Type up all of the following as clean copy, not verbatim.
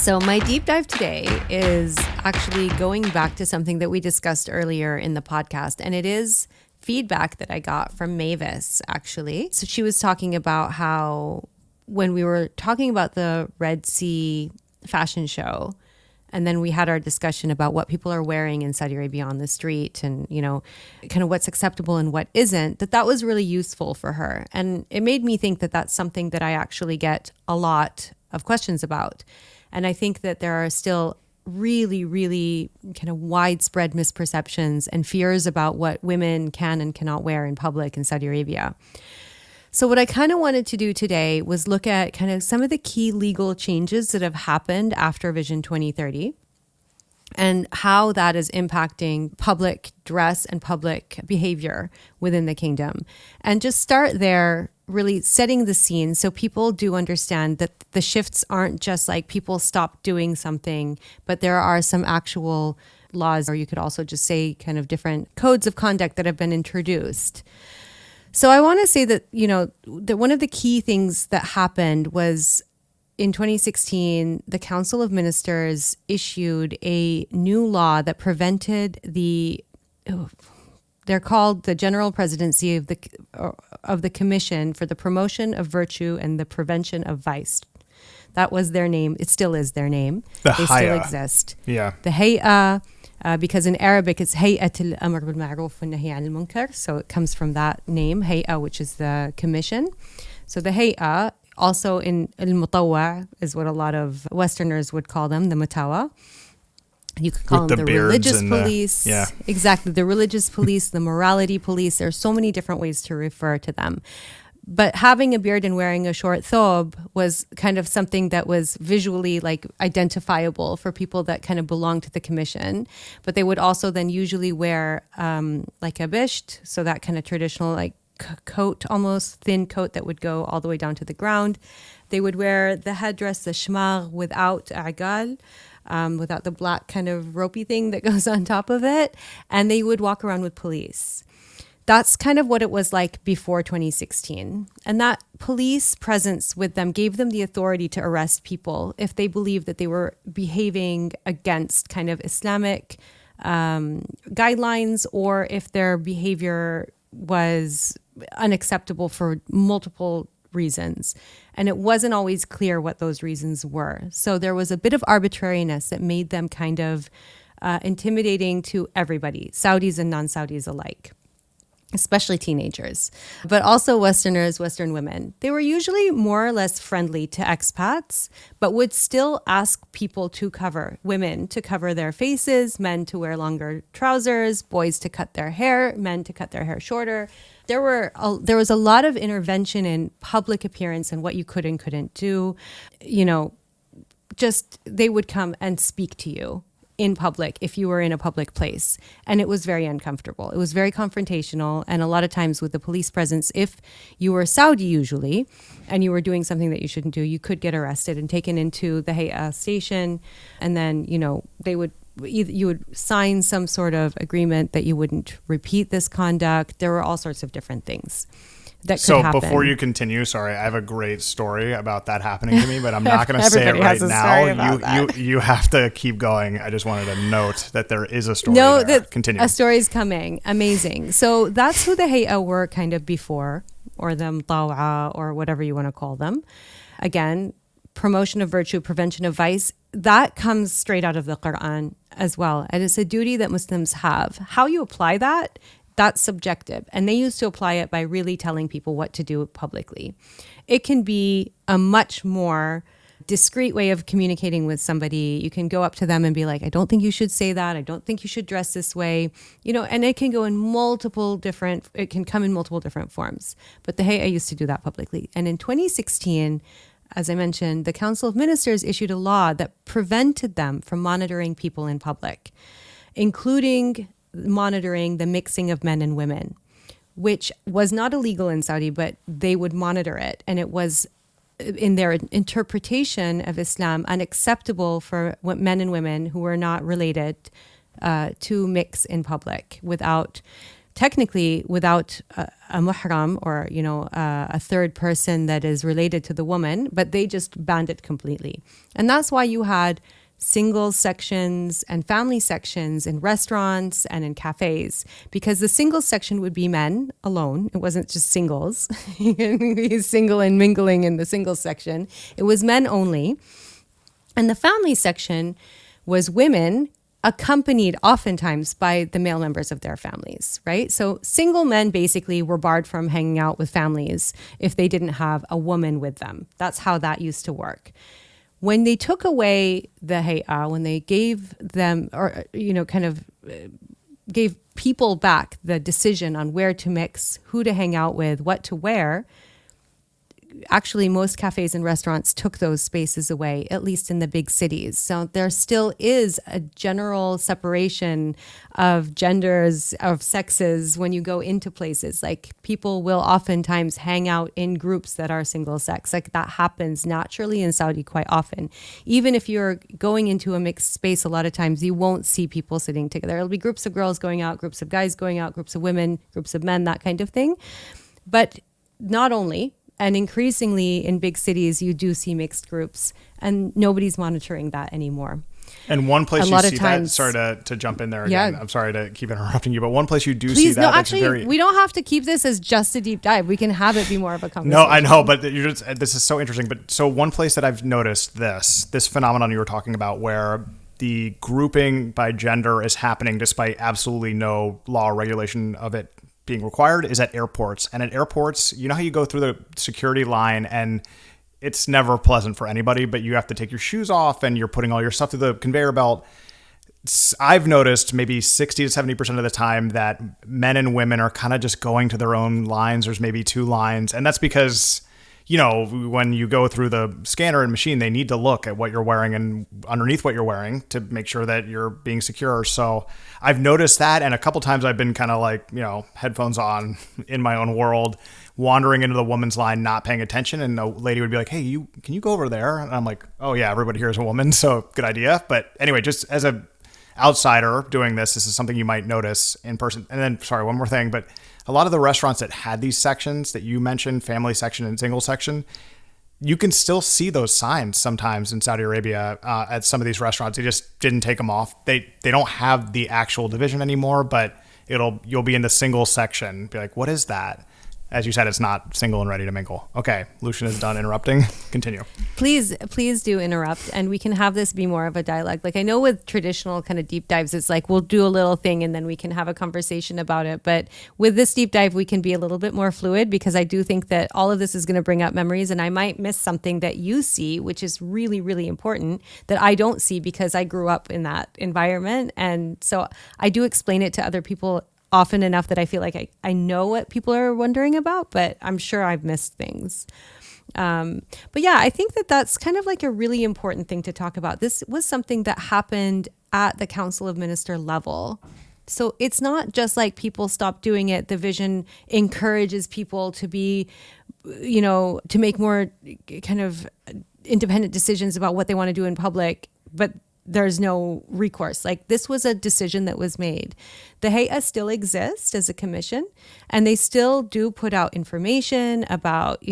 So my deep dive today is actually going back to something that we discussed earlier in the podcast, and it is feedback that I got from Mavis, actually. So she was talking about how when we were talking about the Red Sea fashion show, and then we had our discussion about what people are wearing in Saudi Arabia on the street and, you know, kind of what's acceptable and what isn't, that was really useful for her. And it made me think that that's something that I actually get a lot of questions about. And I think that there are still really, really kind of widespread misperceptions and fears about what women can and cannot wear in public in Saudi Arabia. So what I kind of wanted to do today was look at kind of some of the key legal changes that have happened after Vision 2030 and how that is impacting public dress and public behavior within the kingdom. And just start there, really setting the scene so people do understand that the shifts aren't just like people stop doing something, but there are some actual laws, or you could also just say kind of different codes of conduct that have been introduced. So I want to say that, you know, that one of the key things that happened was in 2016, the Council of Ministers issued a new law that prevented they're called the General Presidency of the Commission for the Promotion of Virtue and the Prevention of Vice. That was their name. It still is their name. They still exist. Yeah. The Hay'a, because in Arabic it's Hay'at al-Amr bil-Ma'ruf wa Nahy anil Munkar. So it comes from that name, Hay'a, which is the commission. So the Hay'a, also in al-Mutawwa, is what a lot of Westerners would call them, the Mutawa. You could call them the religious police. Yeah. Exactly. The religious police, the morality police. There are so many different ways to refer to them. But having a beard and wearing a short thobe was kind of something that was visually like identifiable for people that kind of belonged to the commission. But they would also then usually wear like a bisht, so that kind of traditional like coat, almost thin coat that would go all the way down to the ground. They would wear the headdress, the shmagh, without agal, without the black kind of ropey thing that goes on top of it. And they would walk around with police. That's kind of what it was like before 2016. And that police presence with them gave them the authority to arrest people if they believed that they were behaving against kind of Islamic guidelines, or if their behavior was unacceptable for multiple reasons. And it wasn't always clear what those reasons were. So there was a bit of arbitrariness that made them kind of intimidating to everybody, Saudis and non-Saudis alike, especially teenagers, but also Westerners, Western women. They were usually more or less friendly to expats, but would still ask people to cover, women to cover their faces, men to wear longer trousers, boys to cut their hair, men to cut their hair shorter. There was a lot of intervention in public appearance and what you could and couldn't do. You know, just they would come and speak to you in public if you were in a public place. And it was very uncomfortable. It was very confrontational. And a lot of times with the police presence, if you were Saudi usually, and you were doing something that you shouldn't do, you could get arrested and taken into the Hay'a station. And then, you know, you would sign some sort of agreement that you wouldn't repeat this conduct. There were all sorts of different things that could happen. So before you continue, sorry, I have a great story about that happening to me, but I'm not going to say it right now. You have to keep going. I just wanted to note that there is a story there. Continue. A story's coming. Amazing. So that's who the Hay'a were kind of before, or the Mutawa, or whatever you want to call them. Again, promotion of virtue, prevention of vice. That comes straight out of the Quran as well. And it's a duty that Muslims have. How you apply that, that's subjective. And they used to apply it by really telling people what to do publicly. It can be a much more discreet way of communicating with somebody. You can go up to them and be like, I don't think you should say that. I don't think you should dress this way. You know, and it can come in multiple different forms. But the Hay'a used to do that publicly. And in 2016, as I mentioned, the Council of Ministers issued a law that prevented them from monitoring people in public, including monitoring the mixing of men and women, which was not illegal in Saudi, but they would monitor it. And it was, in their interpretation of Islam, unacceptable for men and women who were not related to mix in public without technically without a muhram or, a third person that is related to the woman, but they just banned it completely. And that's why you had singles sections and family sections in restaurants and in cafes, because the singles section would be men alone. It wasn't just singles. He's single and mingling in the singles section. It was men only. And the family section was women accompanied oftentimes by the male members of their families, right? So single men basically were barred from hanging out with families if they didn't have a woman with them. That's how that used to work. When they took away the hay'a, when they gave them, or, gave people back the decision on where to mix, who to hang out with, what to wear, actually most cafes and restaurants took those spaces away, at least in the big cities. So there still is a general separation of genders, of sexes when you go into places. Like people will oftentimes hang out in groups that are single sex. Like that happens naturally in Saudi quite often. Even if you're going into a mixed space, a lot of times you won't see people sitting together. It'll be groups of girls going out, groups of guys going out, groups of women, groups of men, that kind of thing. But not only, and increasingly in big cities, you do see mixed groups, and nobody's monitoring that anymore. And one place you see that, sorry to jump in there again. Yeah. I'm sorry to keep interrupting you, but one place you do see that. No, actually, we don't have to keep this as just a deep dive. We can have it be more of a conversation. No, I know, but this is so interesting. But so one place that I've noticed this phenomenon you were talking about, where the grouping by gender is happening despite absolutely no law or regulation of it being required, is at airports. And at airports, you know how you go through the security line and it's never pleasant for anybody, but you have to take your shoes off and you're putting all your stuff through the conveyor belt. I've noticed maybe 60 to 70% of the time that men and women are kind of just going to their own lines. There's maybe two lines. And that's because, when you go through the scanner and machine, they need to look at what you're wearing and underneath what you're wearing to make sure that you're being secure. So I've noticed that. And a couple times I've been kind of like, headphones on in my own world, wandering into the woman's line, not paying attention. And the lady would be like, hey, can you go over there? And I'm like, oh yeah, everybody here is a woman. So good idea. But anyway, just as a outsider doing this is something you might notice in person. And then, sorry, one more thing, but a lot of the restaurants that had these sections that you mentioned, family section and single section, you can still see those signs sometimes in Saudi Arabia at some of these restaurants. They just didn't take them off. They don't have the actual division anymore, but you'll be in the single section. Be like, what is that? As you said, it's not single and ready to mingle. Okay, Lucian is done interrupting. Continue. Please do interrupt, and we can have this be more of a dialogue. Like I know with traditional kind of deep dives, it's like we'll do a little thing and then we can have a conversation about it. But with this deep dive, we can be a little bit more fluid, because I do think that all of this is going to bring up memories, and I might miss something that you see, which is really, really important, that I don't see because I grew up in that environment. And so I do explain it to other people often enough that I feel like I know what people are wondering about, but I'm sure I've missed things. But yeah, I think that's kind of like a really important thing to talk about. This was something that happened at the Council of Minister level. So it's not just like people stop doing it. The vision encourages people to be, to make more kind of independent decisions about what they want to do in public, but there's no recourse. Like this was a decision that was made. The Hay'a still exists as a commission, and they still do put out information about,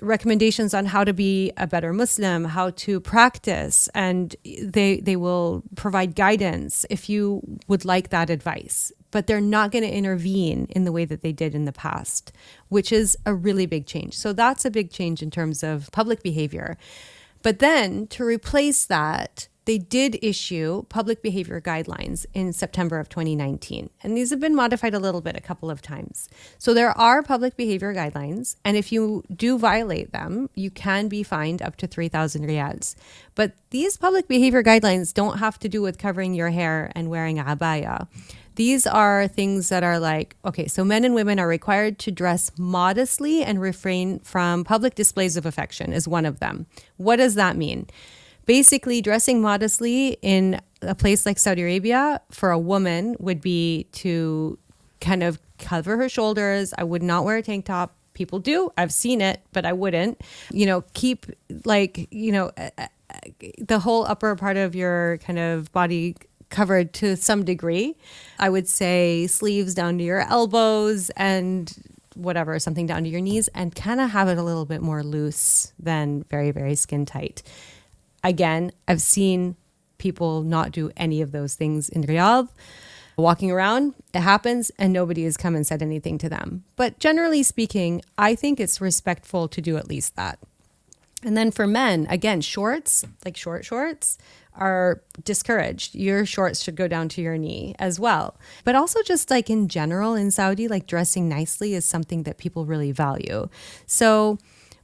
recommendations on how to be a better Muslim, how to practice, and they will provide guidance if you would like that advice. But they're not going to intervene in the way that they did in the past, which is a really big change. So that's a big change in terms of public behavior. But then to replace that, they did issue public behavior guidelines in September of 2019. And these have been modified a little bit a couple of times. So there are public behavior guidelines. And if you do violate them, you can be fined up to 3,000 riyals. But these public behavior guidelines don't have to do with covering your hair and wearing a abaya. These are things that are like, okay, so men and women are required to dress modestly and refrain from public displays of affection is one of them. What does that mean? Basically, dressing modestly in a place like Saudi Arabia for a woman would be to kind of cover her shoulders. I would not wear a tank top. People do. I've seen it, but I wouldn't. Keep the whole upper part of your kind of body covered to some degree. I would say sleeves down to your elbows and whatever, something down to your knees, and kind of have it a little bit more loose than very, very skin tight. Again, I've seen people not do any of those things in Riyadh. Walking around, it happens, and nobody has come and said anything to them. But generally speaking, I think it's respectful to do at least that. And then for men, again, shorts, like short shorts, are discouraged. Your shorts should go down to your knee as well. But also just like in general in Saudi, like dressing nicely is something that people really value. So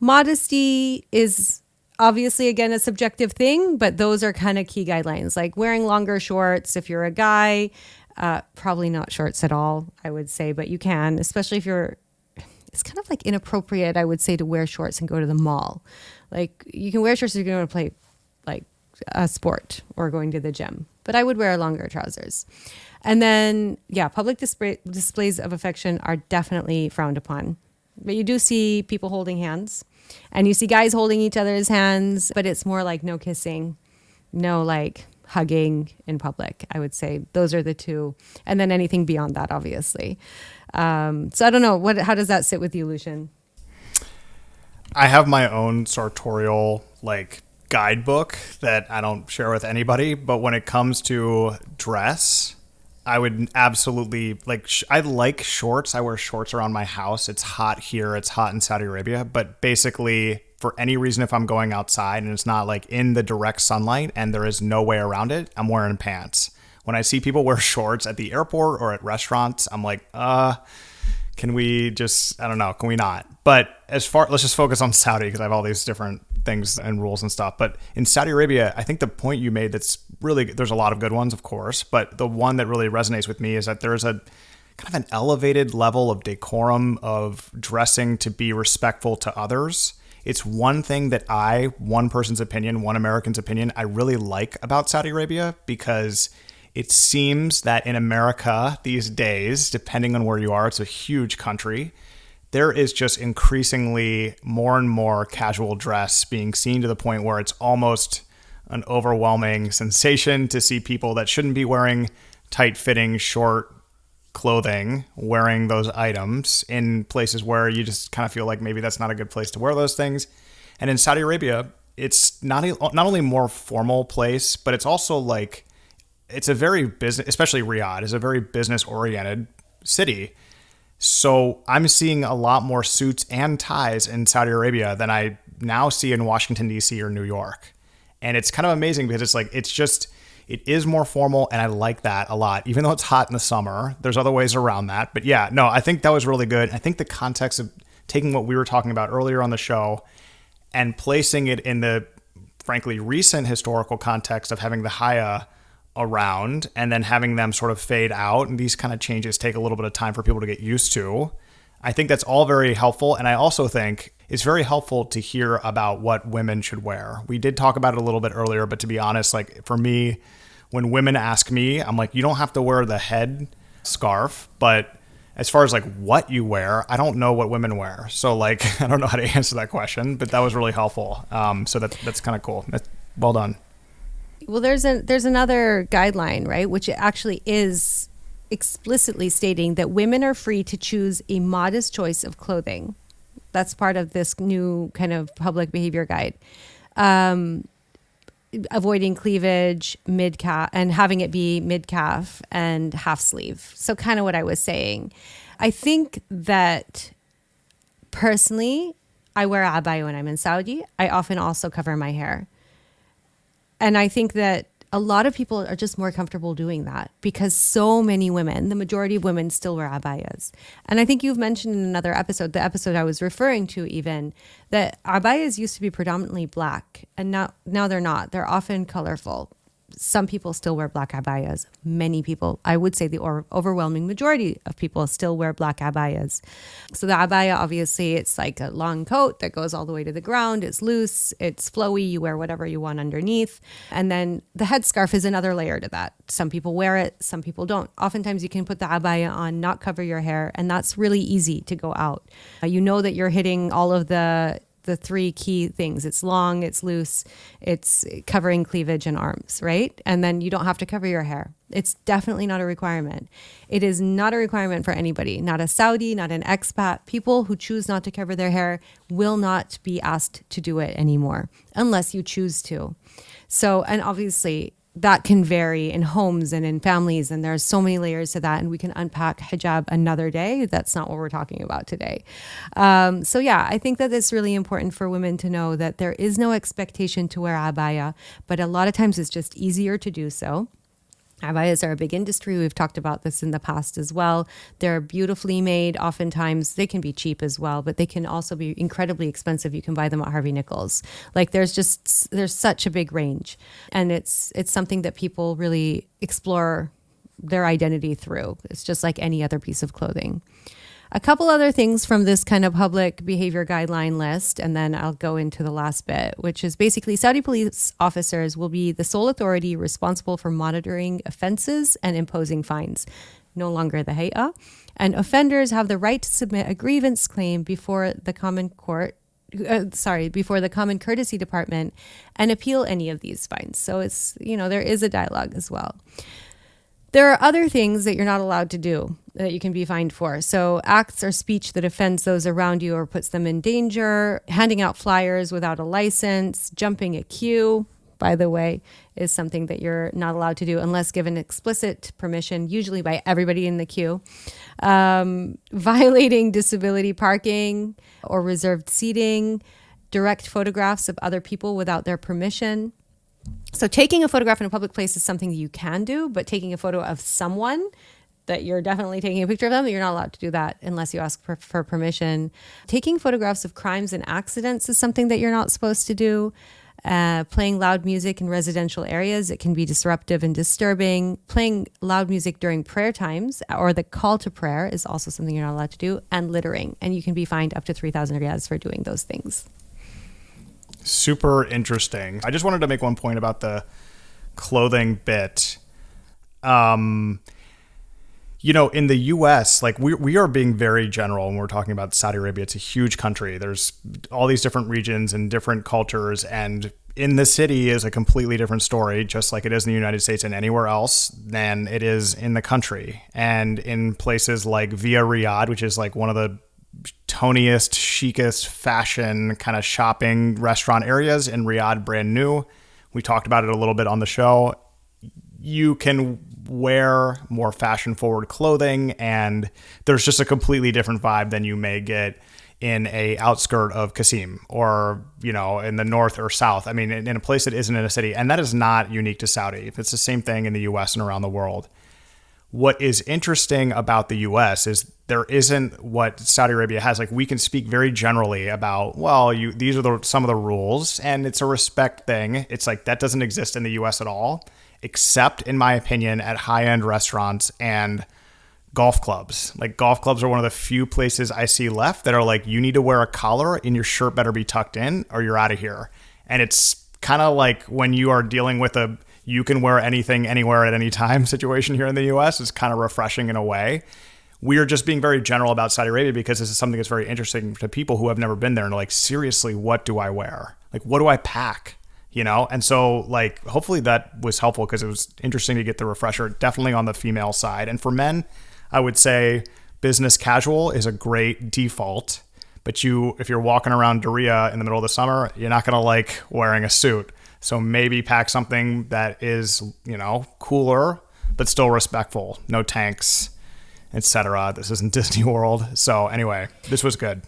modesty is obviously, again, a subjective thing, but those are kind of key guidelines, like wearing longer shorts if you're a guy, probably not shorts at all, I would say, but you can, especially if it's kind of like inappropriate, I would say, to wear shorts and go to the mall. Like you can wear shorts if you're going to play like a sport or going to the gym, but I would wear longer trousers. And then, yeah, public displays of affection are definitely frowned upon, but you do see people holding hands. And you see guys holding each other's hands, but it's more like no kissing, no like hugging in public, I would say. Those are the two. And then anything beyond that, obviously. So I don't know. How does that sit with you, Lucian? I have my own sartorial like guidebook that I don't share with anybody. But when it comes to dress, I would absolutely I like shorts. I wear shorts around my house. It's hot here. It's hot in Saudi Arabia. But basically, for any reason, if I'm going outside and it's not like in the direct sunlight and there is no way around it, I'm wearing pants. When I see people wear shorts at the airport or at restaurants, I'm like, can we just, I don't know, can we not? But let's just focus on Saudi because I have all these different things and rules and stuff. But in Saudi Arabia, I think the point you made that's really, there's a lot of good ones, of course, but the one that really resonates with me is that there's a kind of an elevated level of decorum, of dressing to be respectful to others. It's one thing that one person's opinion, one American's opinion, I really like about Saudi Arabia, because it seems that in America these days, depending on where you are, it's a huge country, there is just increasingly more and more casual dress being seen to the point where it's almost an overwhelming sensation to see people that shouldn't be wearing tight-fitting, short clothing wearing those items in places where you just kind of feel like maybe that's not a good place to wear those things. And in Saudi Arabia, it's not only more formal place, but it's also like, it's a very business, especially Riyadh is a very business-oriented city. So I'm seeing a lot more suits and ties in Saudi Arabia than I now see in Washington, D.C. or New York. And it's kind of amazing because it's like, it is more formal, and I like that a lot. Even though it's hot in the summer, there's other ways around that. But yeah, no, I think that was really good. I think the context of taking what we were talking about earlier on the show and placing it in the, frankly, recent historical context of having the Haya around and then having them sort of fade out, and these kind of changes take a little bit of time for people to get used to. I think that's all very helpful. And I also think it's very helpful to hear about what women should wear. We did talk about it a little bit earlier, but to be honest, like for me, when women ask me, I'm like, you don't have to wear the head scarf, but as far as like what you wear, I don't know what women wear. So like, I don't know how to answer that question, but that was really helpful. So that's kind of cool. Well done. Well, there's another guideline, right, which actually is explicitly stating that women are free to choose a modest choice of clothing. That's part of this new kind of public behavior guide. Avoiding cleavage, mid-calf, and having it be mid-calf and half sleeve. So kind of what I was saying. I think that personally, I wear abaya when I'm in Saudi. I often also cover my hair. And I think that a lot of people are just more comfortable doing that because so many women, the majority of women, still wear abayas. And I think you've mentioned in another episode, the episode I was referring to even, that abayas used to be predominantly black, and now they're not. They're often colorful. Some people still wear black abayas. Many people, I would say the overwhelming majority of people still wear black abayas. So the abaya, obviously, it's like a long coat that goes all the way to the ground. It's loose, it's flowy. You wear whatever you want underneath. And then the headscarf is another layer to that. Some people wear it, some people don't. Oftentimes you can put the abaya on, not cover your hair, and that's really easy to go out. You know that you're hitting all of the the three key things. It's long, it's loose, it's covering cleavage and arms, right? And then you don't have to cover your hair. It's definitely not a requirement. It is not a requirement for anybody, not a Saudi, not an expat. People who choose not to cover their hair will not be asked to do it anymore unless you choose to. So, and obviously that can vary in homes and in families, and there's so many layers to that, and we can unpack hijab another day. That's not what we're talking about today. So yeah, I think that it's really important for women to know that there is no expectation to wear abaya, but a lot of times it's just easier to do so. Abayas are a big industry. We've talked about this in the past as well. They're beautifully made. Oftentimes they can be cheap as well, but they can also be incredibly expensive. You can buy them at Harvey Nichols. Like there's such a big range, and it's something that people really explore their identity through. It's just like any other piece of clothing. A couple other things from this kind of public behavior guideline list, and then I'll go into the last bit, which is basically Saudi police officers will be the sole authority responsible for monitoring offenses and imposing fines, no longer the Hanaa. And offenders have the right to submit a grievance claim before the Common Courtesy Department and appeal any of these fines. So it's, there is a dialogue as well. There are other things that you're not allowed to do that you can be fined for. So acts or speech that offends those around you or puts them in danger, handing out flyers without a license, jumping a queue, by the way, is something that you're not allowed to do unless given explicit permission, usually by everybody in the queue. Violating disability parking or reserved seating, direct photographs of other people without their permission. So taking a photograph in a public place is something that you can do, but taking a photo of someone that you're definitely taking a picture of them, you're not allowed to do that unless you ask for permission. Taking photographs of crimes and accidents is something that you're not supposed to do. Playing loud music in residential areas, it can be disruptive and disturbing. Playing loud music during prayer times or the call to prayer is also something you're not allowed to do. And littering, and you can be fined up to 3,000 riyals for doing those things. Super interesting. I just wanted to make one point about the clothing bit. In the US, like we are being very general when we're talking about Saudi Arabia. It's a huge country. There's all these different regions and different cultures, and in the city is a completely different story, just like it is in the United States and anywhere else than it is in the country. And in places like Via Riyadh, which is like one of the toniest, chicest fashion kind of shopping restaurant areas in Riyadh, brand new. We talked about it a little bit on the show. You can wear more fashion forward clothing, and there's just a completely different vibe than you may get in a outskirt of Qasim or, in the north or south. I mean, in a place that isn't in a city. And that is not unique to Saudi. It's the same thing in the US and around the world. What is interesting about the US is there isn't what Saudi Arabia has. Like, we can speak very generally about, these are some of the rules, and it's a respect thing. It's like that doesn't exist in the US at all, except, in my opinion, at high-end restaurants and golf clubs. Like, golf clubs are one of the few places I see left that are like, you need to wear a collar and your shirt better be tucked in or you're out of here. And it's kind of like when you are dealing with a you can wear anything anywhere at any time situation here in the US. It's kind of refreshing in a way. We are just being very general about Saudi Arabia because this is something that's very interesting to people who have never been there and are like, seriously, what do I wear? Like, what do I pack? And so like, hopefully that was helpful because it was interesting to get the refresher, definitely on the female side. And for men, I would say business casual is a great default, but if you're walking around Diriyah in the middle of the summer, you're not going to like wearing a suit. So maybe pack something that is, cooler, but still respectful. No tanks, etc. This isn't Disney World. So anyway, this was good.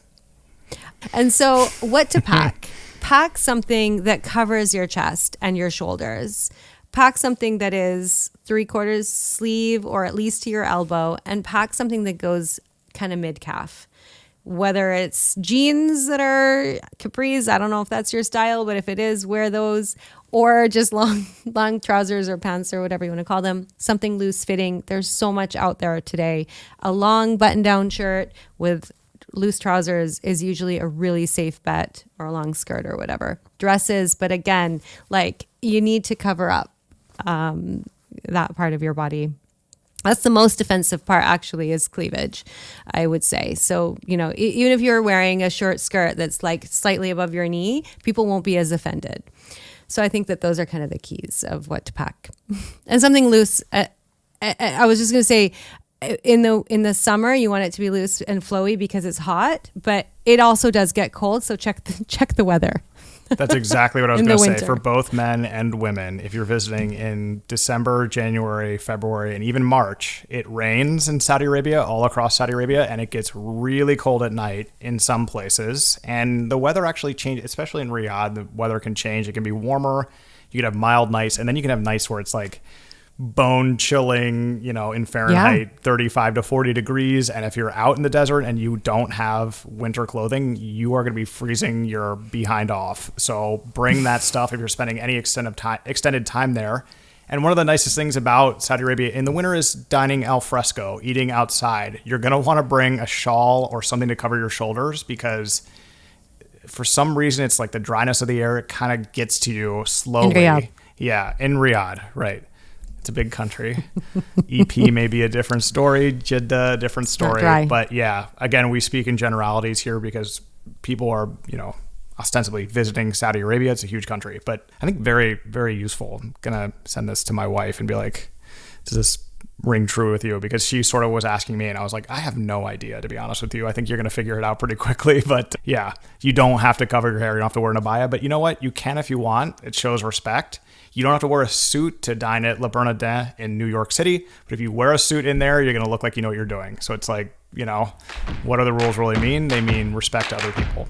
And so what to pack? Pack something that covers your chest and your shoulders. Pack something that is 3/4 sleeve or at least to your elbow, and pack something that goes kind of mid-calf. Whether it's jeans that are capris, I don't know if that's your style, but if it is, wear those, or just long trousers or pants or whatever you want to call them, something loose fitting. There's so much out there today. A long button-down shirt with loose trousers is usually a really safe bet, or a long skirt or whatever. Dresses, but again, like, you need to cover up that part of your body. That's the most offensive part, actually, is cleavage, I would say. So, even if you're wearing a short skirt that's like slightly above your knee, people won't be as offended. So I think that those are kind of the keys of what to pack. And something loose. I was just going to say, in the summer, you want it to be loose and flowy because it's hot, but it also does get cold. So check the weather. That's exactly what I was In going the to say winter. for both men and women. If you're visiting in December, January, February, and even March, it rains in Saudi Arabia, all across Saudi Arabia, and it gets really cold at night in some places. And the weather actually changes, especially in Riyadh, the weather can change. It can be warmer. You can have mild nights, and then you can have nights where it's like bone chilling, in Fahrenheit, 35 to 40 degrees. And if you're out in the desert and you don't have winter clothing, you are going to be freezing your behind off. So bring that stuff if you're spending any extended time there. And one of the nicest things about Saudi Arabia in the winter is dining al fresco, eating outside. You're going to want to bring a shawl or something to cover your shoulders because for some reason, it's like the dryness of the air. It kind of gets to you slowly. In Riyadh. Yeah, in Riyadh, right. It's a big country. EP may be a different story. Jeddah, different story. But yeah, again, we speak in generalities here because people are, ostensibly visiting Saudi Arabia. It's a huge country. But I think very, very useful. I'm going to send this to my wife and be like, does this ring true with you? Because she sort of was asking me and I was like, I have no idea, to be honest with you. I think you're going to figure it out pretty quickly. But yeah, you don't have to cover your hair. You don't have to wear an abaya. But you know what? You can if you want. It shows respect. You don't have to wear a suit to dine at Le Bernardin in New York City. But if you wear a suit in there, you're going to look like you know what you're doing. So it's like, what do the rules really mean? They mean respect to other people.